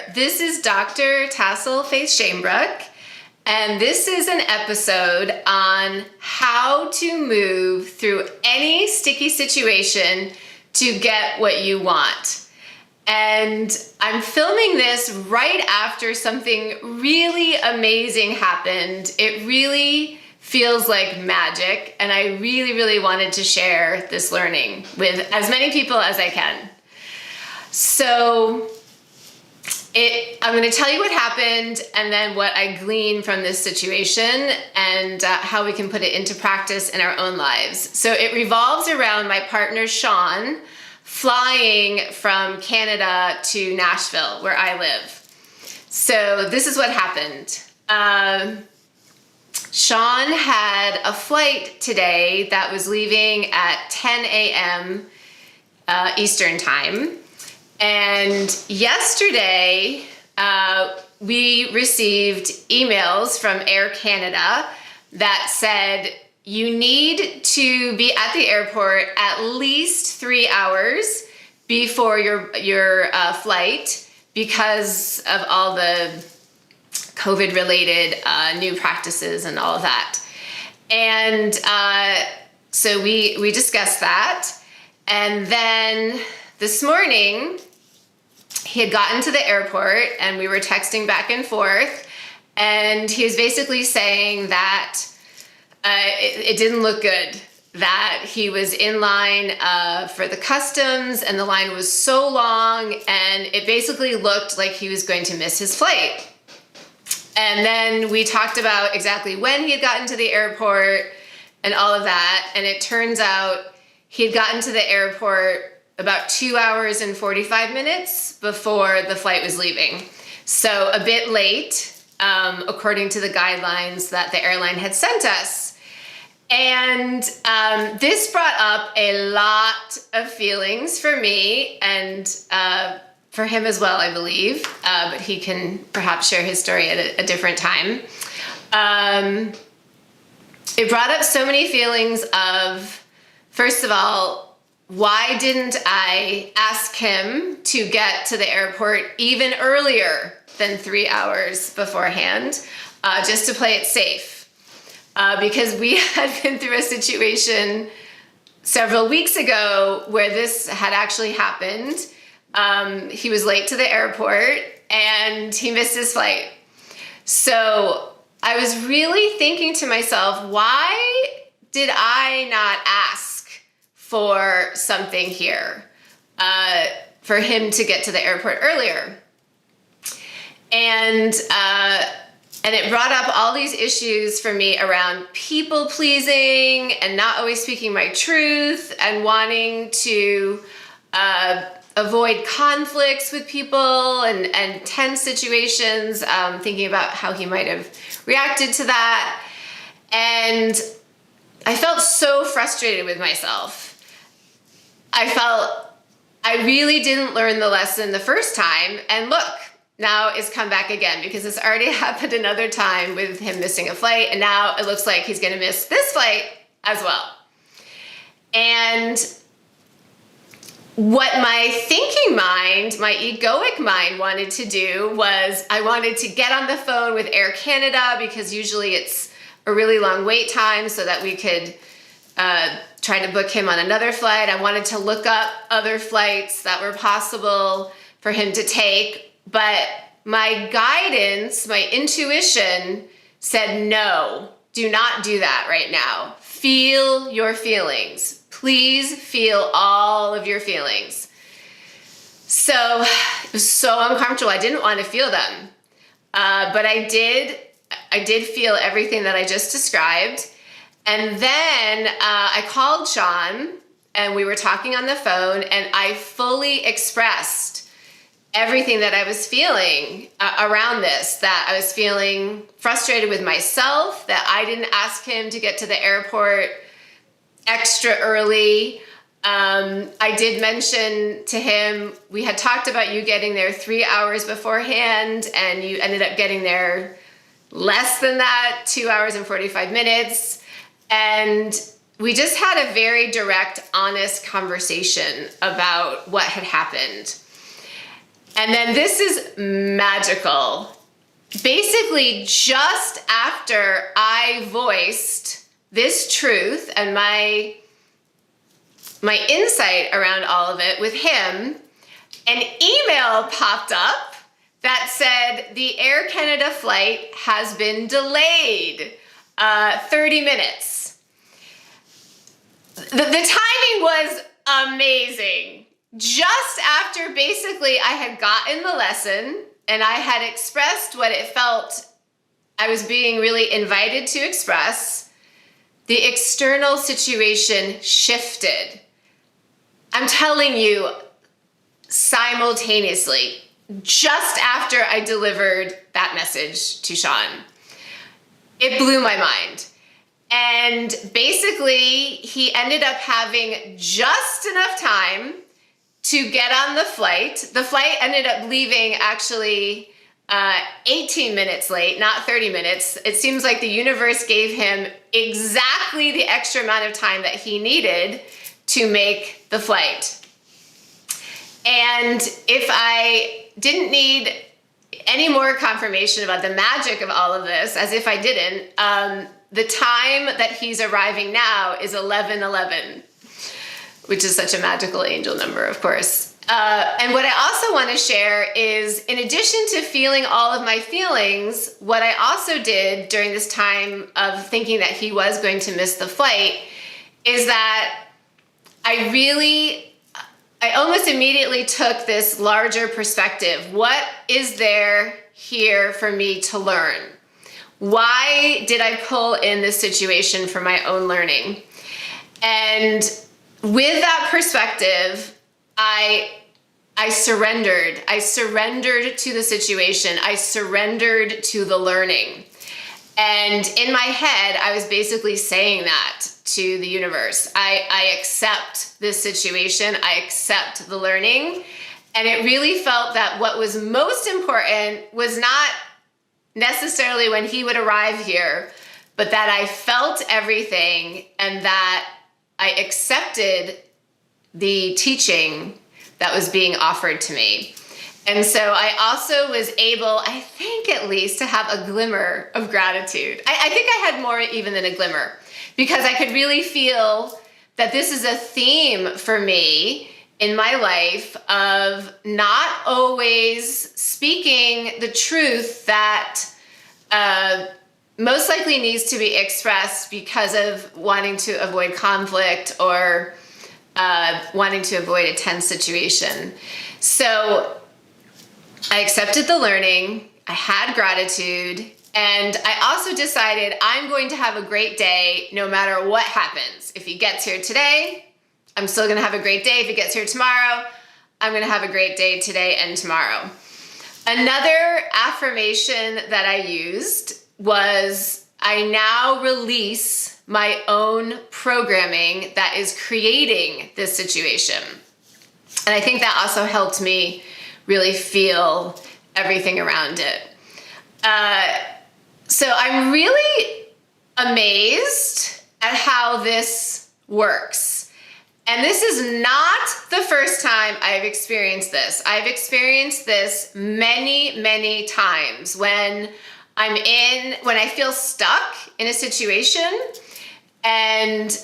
there. This is Dr. Tassel Faith Shamebrook, and this is an episode on how to move through any sticky situation to get what you want. And I'm filming this right after something really amazing happened. It really feels like magic, and I really wanted to share this learning with as many people as I can. So I'm going to tell you what happened and then what I gleaned from this situation and how we can put it into practice in our own lives. So it revolves around my partner, Sean, flying from Canada to Nashville, where I live. So this is what happened. Sean had a flight today that was leaving at 10 a.m. Eastern time. And yesterday, we received emails from Air Canada that said, you need to be at the airport at least 3 hours before your flight because of all the COVID-related new practices and all of that. And so we discussed that. And then this morning, he had gotten to the airport and we were texting back and forth, and he was basically saying that it didn't look good, that he was in line for the customs and the line was so long and it basically looked like he was going to miss his flight. And then we talked about exactly when he had gotten to the airport and all of that, and it turns out he had gotten to the airport about 2 hours and 45 minutes before the flight was leaving. So a bit late, according to the guidelines that the airline had sent us. And this brought up a lot of feelings for me and for him as well, I believe, but he can perhaps share his story at a different time. It brought up so many feelings of, first of all, why didn't I ask him to get to the airport even earlier than 3 hours beforehand, just to play it safe? Because we had been through a situation several weeks ago where this had actually happened. He was late to the airport and he missed his flight. So I was really thinking to myself, why did I not ask for something here, for him to get to the airport earlier? And it brought up all these issues for me around people pleasing and not always speaking my truth and wanting to avoid conflicts with people and tense situations, thinking about how he might have reacted to that. And I felt so frustrated with myself. I felt I really didn't learn the lesson the first time, and look, now it's come back again because it's already happened another time with him missing a flight, and now it looks like he's gonna miss this flight as well. And what my thinking mind, my egoic mind wanted to do was I wanted to get on the phone with Air Canada because usually it's a really long wait time so that we could try to book him on another flight. I wanted to look up other flights that were possible for him to take, but my guidance, my intuition said, no, do not do that right now. Feel your feelings. Please feel all of your feelings. So it was so uncomfortable. I didn't want to feel them, but I did feel everything that I just described. And then I called Sean and we were talking on the phone, and I fully expressed everything that I was feeling around this, that I was feeling frustrated with myself, that I didn't ask him to get to the airport extra early. I did mention to him, we had talked about you getting there 3 hours beforehand, and you ended up getting there less than that, 2 hours and 45 minutes. And we just had a very direct, honest conversation about what had happened. And then this is magical. Basically, just after I voiced this truth and my insight around all of it with him, an email popped up that said the Air Canada flight has been delayed 30 minutes. The timing was amazing. Just after basically I had gotten the lesson and I had expressed what it felt I was being really invited to express, the external situation shifted. I'm telling you, simultaneously, just after I delivered that message to Sean. It blew my mind. And basically, he ended up having just enough time to get on the flight. The flight ended up leaving actually 18 minutes late, not 30 minutes. It seems like the universe gave him exactly the extra amount of time that he needed to make the flight. And if I didn't need any more confirmation about the magic of all of this, as if I didn't, the time that he's arriving now is 11:11, which is such a magical angel number, of course. And what I also want to share is, in addition to feeling all of my feelings, what I also did during this time of thinking that he was going to miss the flight is that I almost immediately took this larger perspective. What is there here for me to learn? Why did I pull in this situation for my own learning? And with that perspective, I surrendered. I surrendered to the situation. I surrendered to the learning. And in my head, I was basically saying that to the universe. I accept this situation. I accept the learning. And it really felt that what was most important was not necessarily when he would arrive here, but that I felt everything and that I accepted the teaching that was being offered to me. And so I also was able, I think at least, to have a glimmer of gratitude. I think I had more even than a glimmer, because I could really feel that this is a theme for me in my life of not always speaking the truth that most likely needs to be expressed because of wanting to avoid conflict or wanting to avoid a tense situation. So I accepted the learning, I had gratitude, and I also decided I'm going to have a great day no matter what happens. If he gets here today, I'm still gonna have a great day. If he gets here tomorrow, I'm gonna have a great day today and tomorrow. Another affirmation that I used was, I now release my own programming that is creating this situation. And I think that also helped me really feel everything around it. So I'm really amazed at how this works. And this is not the first time I've experienced this. I've experienced this many, many times when I feel stuck in a situation, and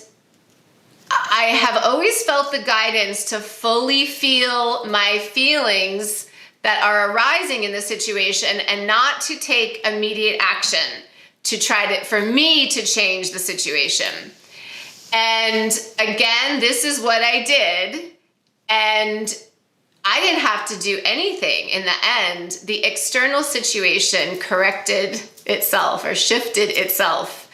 I have always felt the guidance to fully feel my feelings that are arising in the situation and not to take immediate action to for me to change the situation. And again, this is what I did, and I didn't have to do anything in the end. The external situation corrected itself or shifted itself.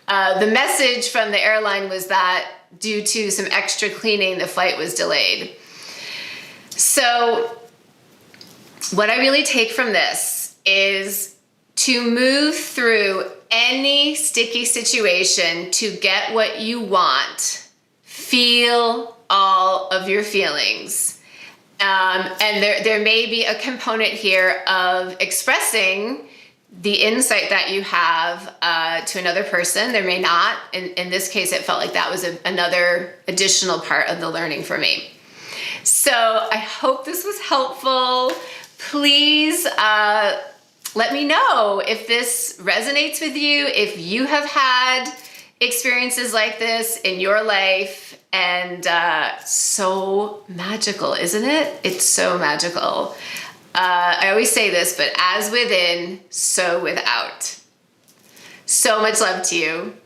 The message from the airline was that due to some extra cleaning, the flight was delayed. So what I really take from this is to move through any sticky situation to get what you want. Feel all of your feelings. And there may be a component here of expressing the insight that you have to another person. There may not. In this case, it felt like that was another additional part of the learning for me. So I hope this was helpful. Please let me know if this resonates with you, if you have had experiences like this in your life. And so magical, isn't it? It's so magical. I always say this, but as within, so without. So much love to you.